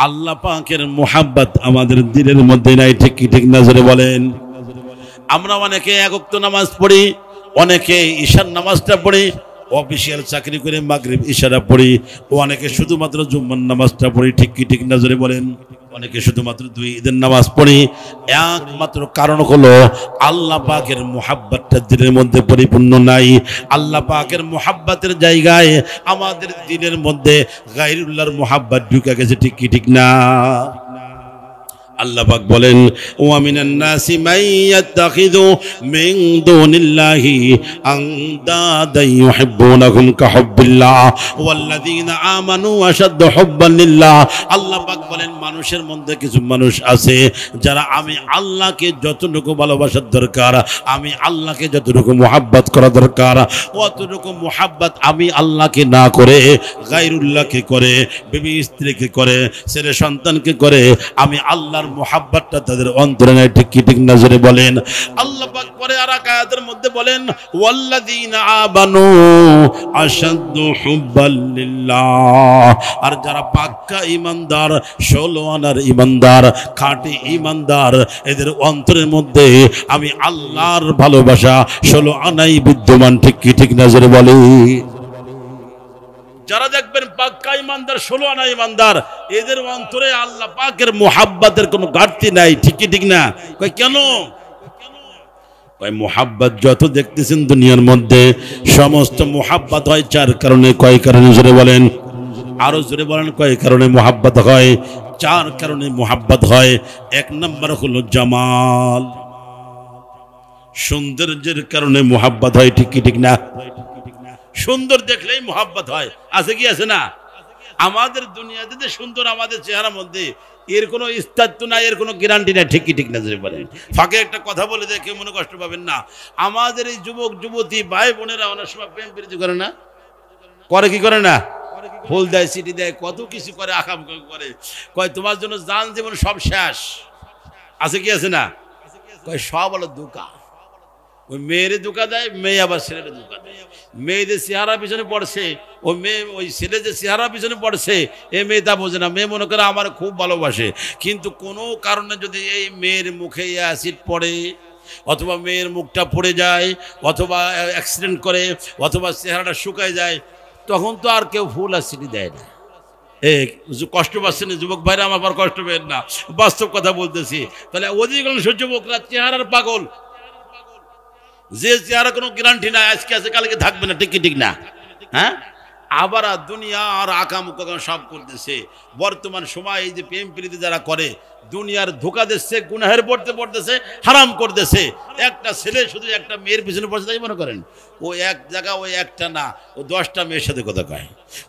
আল্লাহ পাকের মুহাব্বত আমাদের দিলের মধ্যে নাই, ঠিক কি ঠিক না জোরে বলেন। আমরা অনেকে এক ওয়াক্ত নামাজ পড়ি, অনেকে ঈশার নামাজটা পড়ি, অফিসিয়াল চাকরি করে মাগরিব ঈশারা পড়ি, ও অনেকে শুধুমাত্র জুম্মার নামাজটা পড়ি, ঠিক কি ঠিক না জোরে বলেন। অনেকে শুধুমাত্র দুই ঈদের নামাজ পড়ি। একমাত্র কারণ হলো আল্লাহ পাকের মুহাব্বতটা দিলের মধ্যে পরিপূর্ণ নাই। আল্লাহ পাকের মুহাব্বতের জায়গায় আমাদের দিলের মধ্যে গায়রুল্লাহর মুহাব্বত ঢুকে গেছে, ঠিক কি ঠিক না। আল্লাহ পাক বলেন, ওয়া মিনান নাসি মান ইয়াত্তাখিযু মিন দুনিল্লাহি আনদাদা ইউহিব্বুনাহুম কাহুব্বিল্লাহ ওয়াল্লাযীনা আমানু আশাদ্দু হুব্বান লিল্লাহ। আল্লাহ পাক বলেন, মানুষের মধ্যে কিছু মানুষ আছে যারা আমি আল্লাহকে যতটুকু ভালোবাসার দরকার, আমি আল্লাহকে যতটুকু মুহাব্বত করা দরকার, অতটুকু মুহাব্বত আমি আল্লাহকে না করে গায়রুল্লাহকে করে, বিবি স্ত্রীকে করে, ছেলে সন্তানকে করে। আমি আল্লাহর মুহাব্বতটা তাদের অন্তরে নাই, ঠিক কি ঠিক না জোরে বলেন। আল্লাহ পাক পরে আর আয়াতের মধ্যে বলেন, ওয়াল্লাযীনা আমানু আশাদ্দু হুব্বান লিল্লাহ। আর যারা পাক্কা ঈমানদার, 16 আনার ঈমানদার, খাঁটি ঈমানদার, এদের অন্তরের মধ্যে আমি আল্লাহর ভালোবাসা 16 আনাই বিদ্যমান, ঠিক কি ঠিক না জোরে বলে। যারা দেখবেন পাক্কা ঈমানদার, 16 আনা ঈমানদার, এদের অন্তরে আল্লাহ পাকের মুহাব্বতের কোনো ঘাটতি নাই, ঠিক কি ঠিক না। কই কেন? কয় মুহাব্বত যত দেখতেছেন দুনিয়ার মধ্যে সমস্ত মুহাব্বত হয় 4 কারণে। কয় কারণে জোরে বলেন, আরো জোরে বলেন। কয় কারণে মুহাব্বত হয়? 4 কারণে মুহাব্বত হয়। 1 নম্বর হলো জামাল, সৌন্দর্যের কারণে মুহাব্বত হয়, ঠিক কি ঠিক না। সুন্দর দেখলেই মুহাব্বত হয়, আছে কি আছে না? আমাদের দুনিয়াতে যে সুন্দর আমাদের চেহারার মধ্যে, এর কোনো স্থায়িত্ব নাই, এর কোনো গ্যারান্টি নাই, ঠিক কি ঠিক না জোরে বলেন। ফাঁকে একটা কথা বলে দেয়, কেউ মনে কষ্ট পাবেন না। আমাদের এই যুবক যুবতী ভাই বোনেরা অনেক সময় প্রেম প্রীতি করে না, করে কি করে না? ফুল দেয়, সিটি দেয়, কত কিছু করে, আকাম করে। কয় তোমার জন্য জান জীবন সব শেষ, আছে কি আছে না? কয় সব হলো ধোঁকা। ওই মেয়েরে ধোঁকা দেয়, মেয়ে আবার ছেলেরে ধোঁকা দেয়। মেয়েদের চেহারা পিছনে পড়ছে, ওই মেয়ে ওই ছেলে যে চেহারা পিছনে পড়ছে, এ মেয়ে তা বোঝে না। মেয়ে মনে করে আমার খুব ভালোবাসে, কিন্তু কোনো কারণে যদি এই মেয়ের মুখে অ্যাসিড পড়ে, অথবা মেয়ের মুখটা পড়ে যায়, অথবা অ্যাক্সিডেন্ট করে, অথবা চেহারাটা শুকায় যায়, তখন তো আর কেউ ফুল আর সিটি দেয় না। কষ্ট পাচ্ছেন যুবক ভাইরা, আমার কষ্ট পেন না, বাস্তব কথা বলতেছি। তাহলে অধিকাংশ যুবকরা চেহারার পাগল, যে চেহারা কোনো গ্যারান্টি নাই, আজকে আছে কালকে থাকবে না, ঠিক কি ঠিক না। হ্যাঁ, আবার দুনিয়া আর আকামুকা সব করতেছে। বর্তমান সময় এই যে প্রেম প্রীতি যারা করে, দুনিয়ার ধোঁকা দিচ্ছে, গুনাহের পড়তে পড়তেছে, হারাম করতেছে। একটা ছেলে শুধু একটা মেয়ের পিছনে পড়ছে, তাই মনে করেন ও এক জায়গা, ওই একটা না, ও 10টা মেয়ের সাথে কথা কয়।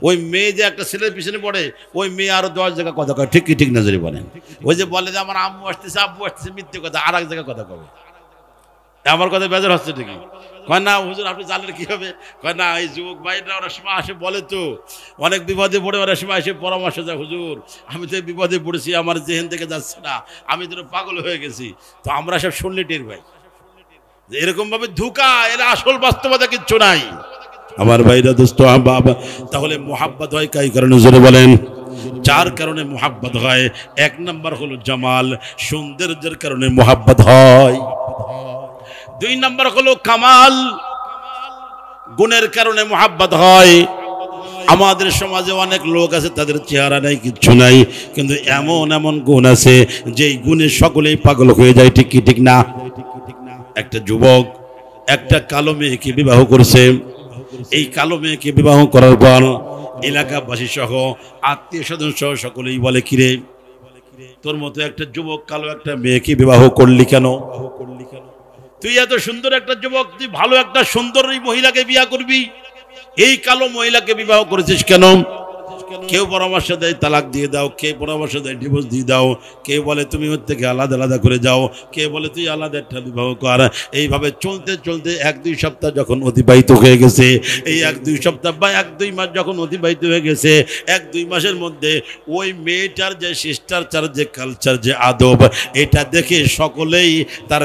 ওই মেয়ে যে একটা ছেলের পিছনে পড়ে, ওই মেয়ে আরো 10 জায়গা কথা কয়, ঠিক কি ঠিক না যদি বলেন। ওই যে বলে যে আমার আম্মু আসতেছে, আব্বু আসতেছে, মিথ্যে কথা, আর এক জায়গায় কথা কবে। আমার কথা বেজার হচ্ছে ঠিকই। কয় না হুজুর আপনি জানলেন কি হবে? কয় না, এই যুবক ভাইরা অনেক সময় আসে বলে তো, অনেক বিপদে পড়ে অনেক সময় এসে পরামর্শ দেয়, হুজুর আমি তো বিপদে পড়েছি, আমার জেহেন থেকে যাচ্ছে না, আমি তো পাগল হয়ে গেছি। তো আমরা সব শুনলে টের ভাই, এরকম ভাবে ধোঁকা, এর আসল বাস্তবতা কিচ্ছু নাই আমার ভাইরা, দোস্ত বাবা। তাহলে মুহাব্বত হয় কয় কারণে জোরে বলেন? 4 কারণে মুহাব্বত হয়। 1 নম্বর হলো জামাল, সৌন্দর্যের কারণে মুহাব্বত হয়। 2 নম্বর হলো কামাল, গুণের কারণে মুহাব্বত হয়। আমাদের সমাজে অনেক লোক আছে, তাদের চেহারা নাই, কিচ্ছু নাই, কিন্তু এমন এমন গুণ আছে যেই গুণে সকলেই পাগল হয়ে যায়, ঠিক কি ঠিক না। একটা যুবক একটা কালো মেয়েকে বিবাহ করছে। এই কালো মেয়েকে বিবাহ করার পর এলাকাবাসী সহ আত্মীয় স্বজন সহ সকলেই বলে, কিরে তোর মতো একটা যুবক কালো একটা মেয়েকে বিবাহ করলি কেন? তুই এত সুন্দর একটা যুবক, তুই ভালো একটা সুন্দর মহিলাকে বিয়ে করবি, এই কালো মহিলাকে বিবাহ করেছিস কেন? কেউ পরামর্শ দেয় তালাক দিয়ে দাও, কে পরামর্শ দেয় ডিভোর্স দিয়ে দাও, কেউ বলে তুমি ওর থেকে আলাদা আলাদা করে যাও, কে বলে তুই আলাদা একটা বিবাহ কর। এইভাবে চলতে চলতে 1-2 সপ্তাহ যখন অতিবাহিত হয়ে গেছে, এই 1-2 সপ্তাহ বা 1-2 মাস যখন অতিবাহিত হয়ে গেছে, 1-2 মাসের মধ্যে ওই মেয়েটার যে শিষ্টাচার, যে কালচার, যে আদব, এটা দেখে সকলেই তার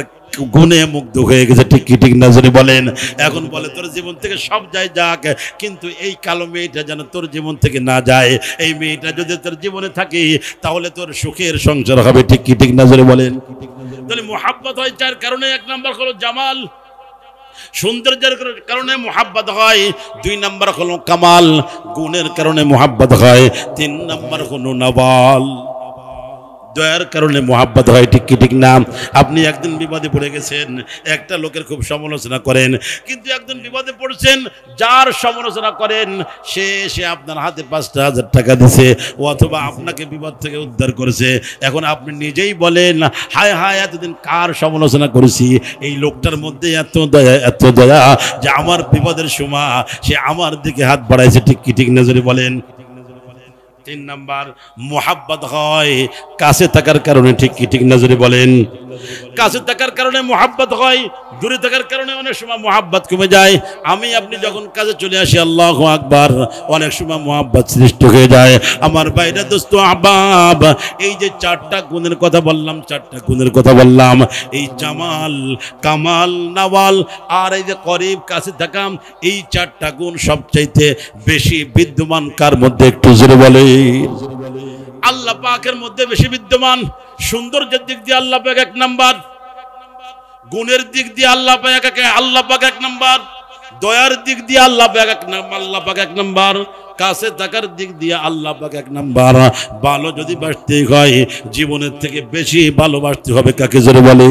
গুণে মুগ্ধ হয়ে গেছে, ঠিক কি ঠিক না জোরে বলেন। এখন বলে তোর জীবন থেকে সব যায় যাক, কিন্তু এই কালো মেয়েটা যেন তোর জীবন থেকে না যায়। এই মেয়েটা যদি তোর জীবনে থাকে তাহলে তোর সুখের সংসার হবে, ঠিক কি ঠিক না জোরে বলেন। তাহলে মুহাব্বত হয় যার কারণে, এক নাম্বার হলো জামাল, সৌন্দর্যের কারণে মুহাব্বত হয়। 2 নাম্বার হলো কামাল, গুণের কারণে মুহাব্বত হয়। 3 নাম্বার হলো নওয়াল, দয়ার কারণে মুহাব্বত হয়, ঠিক কি ঠিক না। আপনি একদিন বিপদে পড়ে গেছেন, একটা লোকের খুব সমালোচনা করেন, কিন্তু একদিন বিপদে পড়ছেন, যার সমালোচনা করেন সে আপনার হাতে 5,000 টাকা দিছে, অথবা আপনাকে বিপদ থেকে উদ্ধার করেছে। এখন আপনি নিজেই বলেন, হায় হায় এতদিন কার সমালোচনা করেছি, এই লোকটার মধ্যে এত দয়া যে আমার বিপদের সময় সে আমার দিকে হাত বাড়াইছে, ঠিক কি ঠিক না যদি বলেন। 3 নাম্বার মুহাব্বত হয় কাছে থাকার কারণে, ঠিক কি ঠিক না যদি বলেন। কাছে থাকার কারণে মুহাব্বত হয়, দূরে থাকার কারণে অনেক সময় মুহাব্বত কমে যায়। আমি আপনি যখন কাছে চলে আসি, আল্লাহু আকবার, অনেক সময় মুহাব্বত সৃষ্টি হয়ে যায়। আমার ভাইরা দোস্ত আহবাব, এই যে 4টা গুণের কথা বললাম, 4টা গুণের কথা বললাম, এই জামাল, কামাল, নওয়াল আর এই যে করিব, কাছে থাকা, এই 4টা গুণ সবচাইতে বেশি বিদ্যমান কার মধ্যে একটু জোরে বলে। আল্লাহ পাকের মধ্যে বেশি বিদ্যমান। সৌন্দর্যের দিক দিয়ে আল্লাহ পাক 1 নাম্বার, গুণের দিক দিয়ে আল্লাহ পাক 1 নাম্বার, দয়ার দিক দিয়ে আল্লাহ পাক 1 নাম্বার, কাছে থাকার দিক দিয়ে আল্লাহ পাক 1 নাম্বার। ভালো যদি বাসতে হয়, জীবনের থেকে বেশি ভালোবাসতে হবে কাকে জোরে বলে।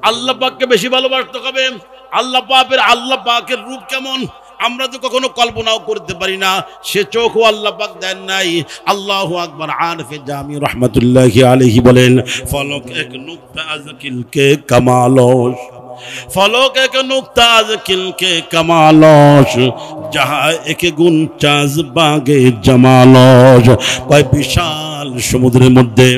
আল্লাহ পাককে বেশি ভালোবাসতে হবে। আল্লাহ পাকের রূপ কেমন আমরা তো কখনো কল্পনাও করতে পারি না, সে চোখও আল্লাহ পাক দেন নাই। আল্লাহু আকবার। আরফে জামি রহমাতুল্লাহি আলাইহি বলেন, ফলক এক নুকতা আজকিল কে কামালস, ফলক এক নুকতা আজকিল কে কামালস, যাহা একে গুণ চাজ বাগে জামালস। কয় বিশাল সমুদ্রের মধ্যে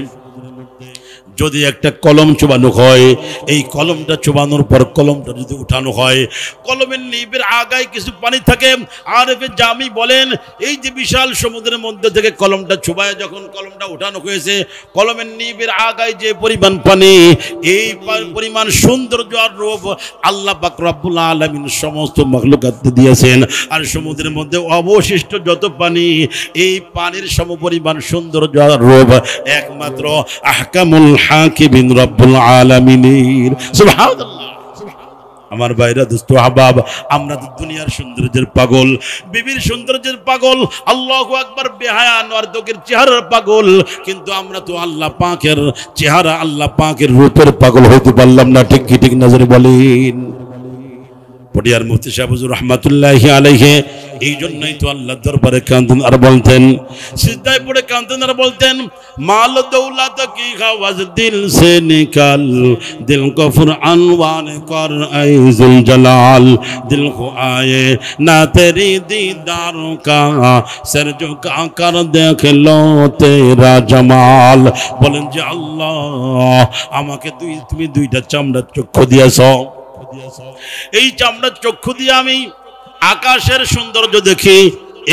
যদি একটা কলম চুবানো হয়, এই কলমটা চুবানোর পর কলমটা যদি উঠানো হয়, কলমের নিবের আগায় কিছু পানি থাকে। আরফে জামি বলেন, এই যে বিশাল সমুদ্রের মধ্যে থেকে কলমটা চুবায় যখন কলমটা উঠানো হয়েছে, কলমের নিবের আগায় যে পরিমাণ পানি, এই পরিমাণ সৌন্দর্য আর রূপ আল্লাহ পাক রব্বুল আলামিন সমস্ত মাখলুকাতকে দিয়েছেন। আর সমুদ্রের মধ্যে অবশিষ্ট যত পানি, এই পানির সমপরিমাণ সৌন্দর্য আর রূপ একমাত্র আহকামুল হাকিমিন রব্বুল আলামিনের। সুবহানাল্লাহ। আমার ভাইরা দোস্ত আহবাব, আমরা তো দুনিয়ার সৌন্দর্যের পাগল, বিবির সৌন্দর্যের পাগল, আল্লাহু আকবার, বেহায়া নর্তকের চেহারার পাগল, কিন্তু আমরা তো আল্লাহ পাকের চেহারা, আল্লাহ পাকের রূপের পাগল হতে পারলাম না, ঠিক কি ঠিক নজরে বলেন। পটিয়ার মুফতি সাহেব হুজুর রহমাতুল্লাহি আলাইহি এই জন্যই তো আল্লাহর দরবারে কাঁদতেন আর বলতেন, সিজদায় পড়ে কাঁদতেন আর বলতেন, মাল দৌলত কি খাওয়াজ দিল সে নিকাল, দিল কো ফুরআন কর আইজুল জালাল, দিল কো আয়ে না তেরি দীদার কা, সর ঝুকা কর দেখ লো তেরা জামাল। বলেন যে আল্লাহ, আমাকে তুমি 2টা চামড়ার চক্ষু দিয়েছো, এই চামড়ার চক্ষু দিয়ে আমি আকাশের সৌন্দর্য দেখি,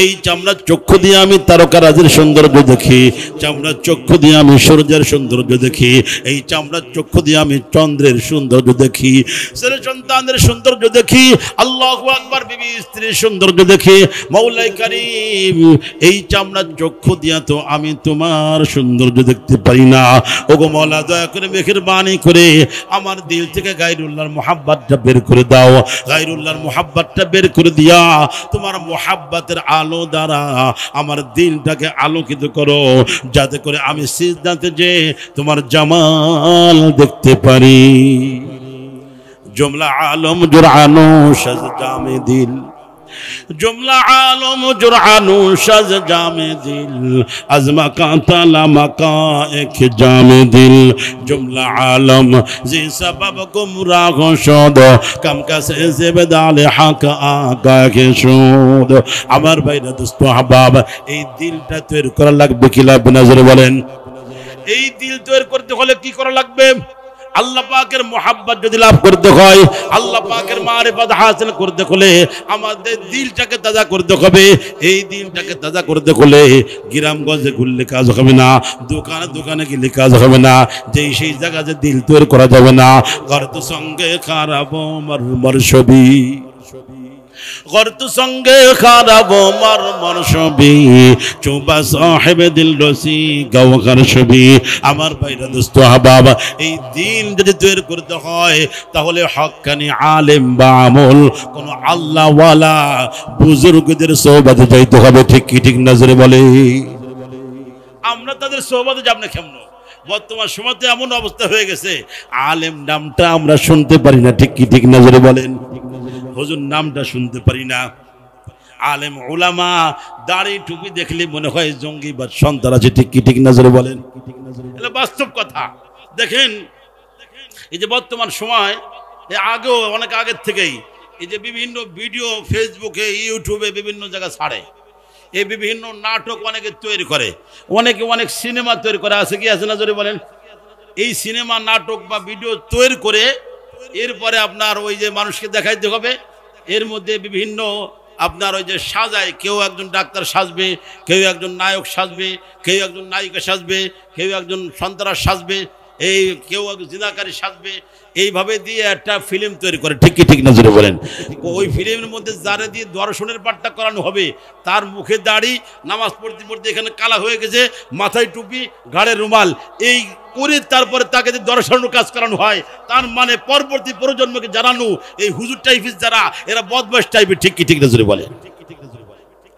এই চামড়ার চক্ষু দিয়ে আমি তারকারাজের সৌন্দর্য দেখি, চামড়ার চক্ষু দিয়ে আমি সূর্যের সৌন্দর্য দেখি, এই চামড়ার চক্ষু দিয়ে আমি চন্দ্রের সৌন্দর্য দেখি, ছেলে সন্তানের সৌন্দর্য দেখি, আল্লাহু আকবার, বিবি স্ত্রীর সৌন্দর্য দেখি। মাওলাই কারীম, এই চামড়ার চক্ষু দিয়ে তো আমি তোমার সৌন্দর্য দেখতে পারি না। ওগো মাওলা, দয়া করে মেহেরবানি করে আমার দিল থেকে গায়রুল্লাহর মুহাব্বতটা বের করে দাও, গায়রুল্লাহর মুহাব্বতটা বের করে দিয়া তোমার মুহাব্বতের আলো দ্বারা আমার দিলটাকে আলোকিত করো, যাতে করে আমি সিজদাতে যে তোমার জামাল দেখতে পারি। জুমলা আলম জুরআনু সাজ জামে দিল, জুমলা আলম জুরআনু সাজ জামে দিল, আজমা কাতালা মাকা এক জামে দিল, জুমলা আলম জি সবব গুমরাহ শদ, কাম কাসে জেবদালে হক আগা কে শুদ। আমার ভাইরা দোস্ত আহবাব, এই দিলটা তৈরি করা লাগবে কি লাগবে না জোরে বলেন। এই দিল তৈরি করতে হলে কি করা লাগবে? আল্লাহ পাকের মোহাব্বত যদি লাভ করতে হয়, আল্লাহ পাকের মারিফত হাসিল করতে হলে আমাদের দিলটাকে তাজা করতে হবে। এই দিলটাকে তাজা করতে হলে গ্রামগঞ্জে ঘুরলে কাজ হবে না, দোকানে দোকানে গেলে কাজ হবে না, যেই সেই জায়গায় দিল তৈরি করা যাবে না। ঘর তো সঙ্গে খারাপ মর ছবি, ঘর তো সঙ্গে খারাপ মর ছবি, চোবা সাহেব দিল রসি গাওয়ার ছবি। আমার ভাইরা দোস্ত আহবাব, এই দিন যদি তৈরি করতে হয় তাহলে হক্কানি আলেম বা আমল কোন আল্লাহওয়ালা বুজুর্গদের সোহবতে যাইতে হবে। ঠিক কি ঠিক নজরে বলে? আমরা তাদের সোহবতে যাব না কেমন? বর্তমান সময়তে এমন অবস্থা হয়ে গেছে, আলেম নামটা আমরা শুনতে পারি না। ঠিক কি ঠিক নজরে বলেন? হুজুর নামটা শুনতে পারি না। আলেম উলামা দাড়ি টুপি দেখলে মনে হয় জঙ্গিবাদ সন্তান আছে। ঠিক কি ঠিক নজরে বলেন? এটা বাস্তব কথা। দেখেন এই যে বর্তমান সময়, আগেও অনেক আগের থেকেই এই যে বিভিন্ন ভিডিও ফেসবুকে ইউটিউবে বিভিন্ন জায়গায় ছাড়ে, এই বিভিন্ন নাটক অনেকে তৈরি করে, অনেকে অনেক সিনেমা তৈরি করে। আছে কি আছে না জোরে বলেন? এই সিনেমা নাটক বা ভিডিও তৈরি করে এরপরে আপনার ওই যে মানুষকে দেখাইতে হবে, এর মধ্যে বিভিন্ন আপনার ওই যে সাজায়, কেউ একজন ডাক্তার সাজবে, কেউ একজন নায়ক সাজবে, কেউ একজন নায়িকা সাজবে, কেউ একজন সন্ত্রাস সাজবে, এই কেউ একজন জিনাকারী সাজবে, এইভাবে দিয়ে একটা ফিল্ম তৈরি করে। ঠিক কি ঠিক না জোরে বলেন? ওই ফিল্মের মধ্যে যারা দিয়ে দর্শনের পাঠটা করানো হবে, তার মুখে দাড়ি, নামাজ পড়তে পড়তে এখানে কালা হয়ে গেছে, মাথায় টুপি, ঘাড়ে রুমাল, এই করে তারপরে তাকে যে দর্শনের কাজ করানো হয়, তার মানে পরবর্তী প্রজন্মকে জানানো এই হুজুর টাইপের যারা, এরা বদমাশ টাইপের। ঠিক কি ঠিক না জোরে বলেন?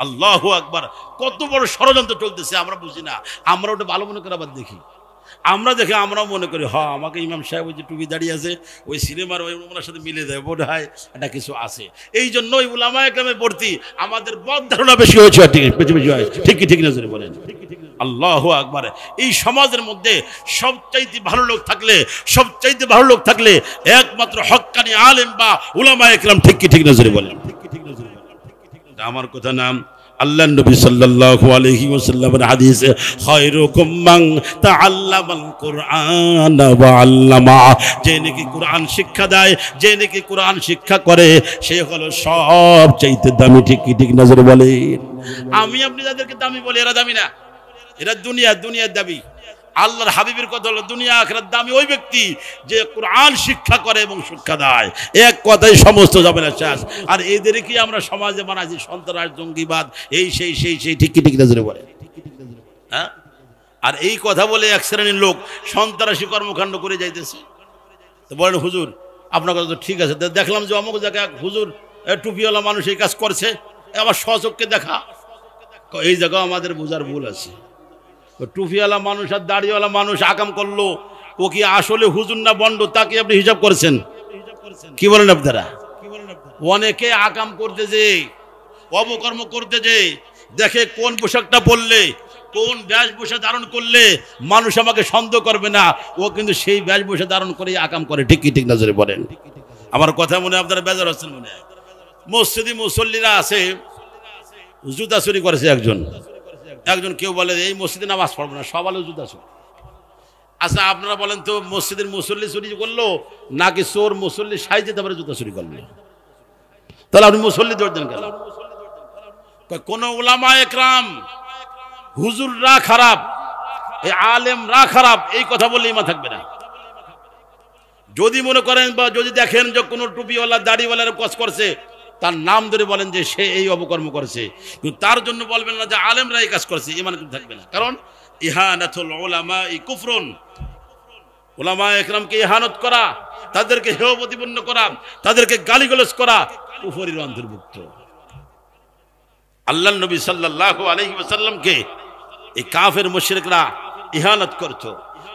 আল্লাহু আকবার! কত বড় ষড়যন্ত্র চলতেছে আমরা বুঝি না। আমরা ওটা ভালো মনে করে আবার দেখি, আমরা দেখে আমরাও মনে করি হ্যাঁ আমাকে ইমাম সাহেব ওই যে টুপি দাঁড়িয়ে আছে ওই সিনেমার ওই ওনার সাথে মিলে যায়, বোধ হয় এটা কিছু আছে। এই জন্য ওই উলামা একরামের ভর্তি আমাদের বদ ধারণা বেশি হয়েছে। বেশি বেশি হয়। ঠিক কি ঠিক না জোরে বলেন? আল্লাহু আকবার! এই সমাজের মধ্যে সবচাইতে ভালো লোক থাকলে, সবচাইতে ভালো লোক থাকলে একমাত্র হক্কানি আলেম বা উলামা একরাম। ঠিক কি ঠিক না জোরে বলেন? আমার কথা নাম আল্লাহ নবী সাল্লাল্লাহু আলাইহি ওয়াসাল্লামের হাদিসে, খায়রুকুম মান তাআল্লামাল কুরআন ওয়া আল্লামা, যে নাকি কুরআন শিক্ষা দেয়, যে নাকি কুরআন শিক্ষা করে, সে হলো সবচাইতে দামি। ঠিক কি ঠিক নজরে বলেন? আমি আপনি যাদেরকে দামি বলি, এরা দামি না, এরা দুনিয়ার দাবি। আল্লাহর হাবিবের কথা হলো দুনিয়া আখিরাত দামি ওই ব্যক্তি যে কুরআন শিক্ষা করে এবং শিক্ষা দেয়। এক কথাই সমস্ত যাবে না শেষ। আর এদের কি আমরা সমাজে বানাইছি সন্ত্রাস, জঙ্গিবাদ, এই সেই সেই সেই। ঠিক কি ঠিক নজরে বলে? হ্যাঁ? আর এই কথা বলে এক শ্রেণীর লোক সন্ত্রাসী কর্মকাণ্ড করে যাইতেছে। তো বলেন হুজুর আপনার কথা তো ঠিক আছে, দেখলাম যে অমুক জায়গায় হুজুর টুপিওয়ালা মানুষ এই কাজ করছে, আমার স্বচক্ষে দেখা। এই জায়গায় আমাদের বোঝার ভুল আছে। টুপিওয়ালা মানুষ আর দাড়িওয়ালা মানুষ আকাম করলো, ও কি আসলে হুজুর না বন্ড, তাকে আপনি হিসাব করেছেন? কি বলেন আপনারা? অনেকে আকাম করতে যে, অপকর্ম করতে যে, দেখে কোন পোশাকটা পরলে, কোন বেশভূষা ধারণ করলে মানুষ আমাকে সন্দেহ করবে না, ও কিন্তু সেই বেশভূষা ধারণ করে আকাম করে। ঠিক কি ঠিক নজরে বলেন? আমার কথা মনে আপনারা বেজার হচ্ছেন মনে হয়। মসজিদে মুসল্লিরা আছে, জুতা চুরি করেছে একজন, কেউ বলে এই মসজিদে নামাজ পড়বো না, সব আলো জুতা চুরি। আচ্ছা আপনারা বলেন তো, মসজিদের মুসল্লি চুরি করলো নাকি চোর মুসল্লি সাইজে তারপরে জুতা চুরি করলো? তাহলে আপনি মুসল্লি ধরতেন কেন? কোন উলামা একরাম হুজুররা খারাপ, এই আলেমরা খারাপ, এই কথা বললে ইমান থাকবে না। যদি মনে করেন বা যদি দেখেন যে কোনো টুপিওয়ালা দাড়িওয়ালার কাজ করছে, তার নাম ধরে বলেন যে সে এই অপকর্ম করেছে, কিন্তু তার জন্য বলবেন না যে আলেমরা এই কাজ করছে, ইমান কিন্তু থাকবে না। কারণ ইহানাতুল উলামা কুফরুন, উলামা একরামকে ইহানত করা, তাদেরকে হেয় প্রতিপন্ন করা, তাদেরকে গালিগালাজ করা কুফরের অন্তর্ভুক্ত। আল্লাহর নবী সাল্লাল্লাহু আলাইহি ওয়াসাল্লামকে এই কাফের মুশরিকরা ইহানত করত,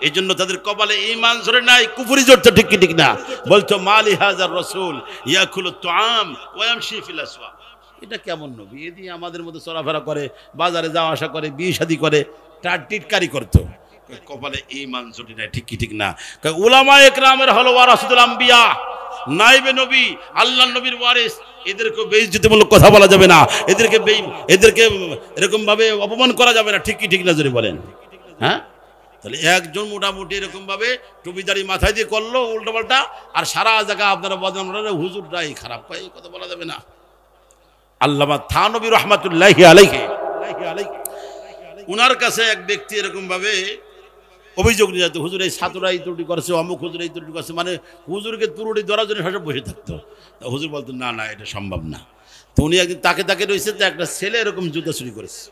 এই জন্য তাদের কপালে ঈমান জড়ে নাই, কুফরি জড়তো। ঠিক কি ঠিক না? বলতো মালি হাজার রাসূল ইয়াকুলুত তুআম ওয়া ইয়ামশি ফিল আসওয়াক, এটা কেমন নবী, এদি আমাদের মধ্যে চলাফেরা করে, বাজারে যাওয়া আসা করে, বিয়ে শাদী করে, টিটকারি করতো, কপালে ঈমান জড়ে নাই। ঠিক কি ঠিক না? উলামা একরামের হলো ওয়ারাসাতুল আম্বিয়া, নাইবে নবী, আল্লাহর নবীর ওয়ারিস, এদেরকে বেইজ্জতিমূলক কথা বলা যাবে না, এদেরকে এরকম ভাবে অপমান করা যাবে না। ঠিক কি ঠিক না জোরে বলেন? হ্যাঁ, তাহলে একজন মোটামুটি এরকম ভাবে টুপিদারি মাথায় দিয়ে করলো উল্টো পাল্টা, আর সারা জায়গা আপনারা বদনাম করেন হুজুরটাই খারাপ, এই কথা বলা যাবে না। আল্লামা থানবী রহমাতুল্লাহি আলাইহি উনার কাছে এক ব্যক্তি এরকম ভাবে অভিযোগ নিয়ে যেত, হুজুর এই ছাত্ররা এই ত্রুটি করেছে, অমুক হুজুর এই ত্রুটি করেছে, মানে হুজুরকে ত্রুটি ধরার জন্য সব বসে থাকতো। হুজুর বলতো না না এটা সম্ভব না। তো উনি একদিন তাকে রয়েছে যে একটা ছেলে এরকম জুতা চুরি করেছে।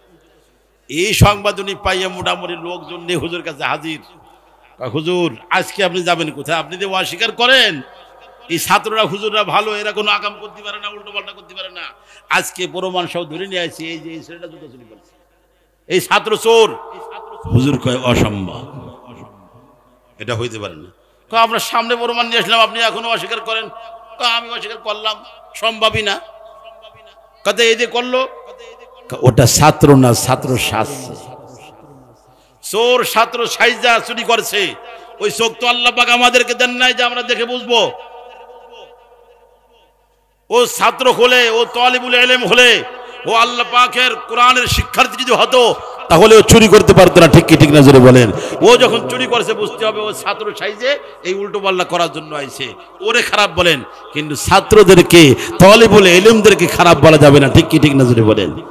এই সংবাদ উনি পাইয়া মোটামুটি লোকজন নিয়ে হুজুর কাছে হাজির। হুজুর আজকে আপনি যাবেন কোথায়? আপনি যে অস্বীকার করেন এই ছাত্ররা হুজুররা ভালো, এরা কোনো আকাম করতে পারে না, উল্টো পাল্টা করতে পারে না, আজকে প্রমাণ সব ধরে নিয়ে আসছি, এই যে এই ছেলেটা জুতা চুরি করেছে, এই ছাত্র চোর। হুজুর কয় অসম্ভব, এটা হইতে পারে না। আপনার সামনে প্রমাণ নিয়ে আসলাম, আপনি এখনো অস্বীকার করেন। আমি অস্বীকার করলাম, সম্ভবই না। কথা এই যে করলো, ওটা ছাত্র না, ছাত্র সাজছে। চোর ছাত্র সাইজা চুরি করছে, ওই চোখ তো আল্লাহ পাক আমাদেরকে দেন নাই যে আমরা দেখে বুঝবো। ও ছাত্র হলে, ও তালিবুল ইলম হলে, ও আল্লাহ পাকের কোরআনের শিক্ষার্থী যদি হতো তাহলে ও চুরি করতে পারতো না। ঠিক কি ঠিক না জোরে বলেন? ও যখন চুরি করেছে বুঝতে হবে ও ছাত্র সাইজে এই উল্টো পাল্টা করার জন্য আইছে, ওরে খারাপ বলেন, কিন্তু ছাত্রদেরকে তালিবুল ইলমদেরকে খারাপ বলা যাবে না। ঠিক কি ঠিক না জোরে বলেন?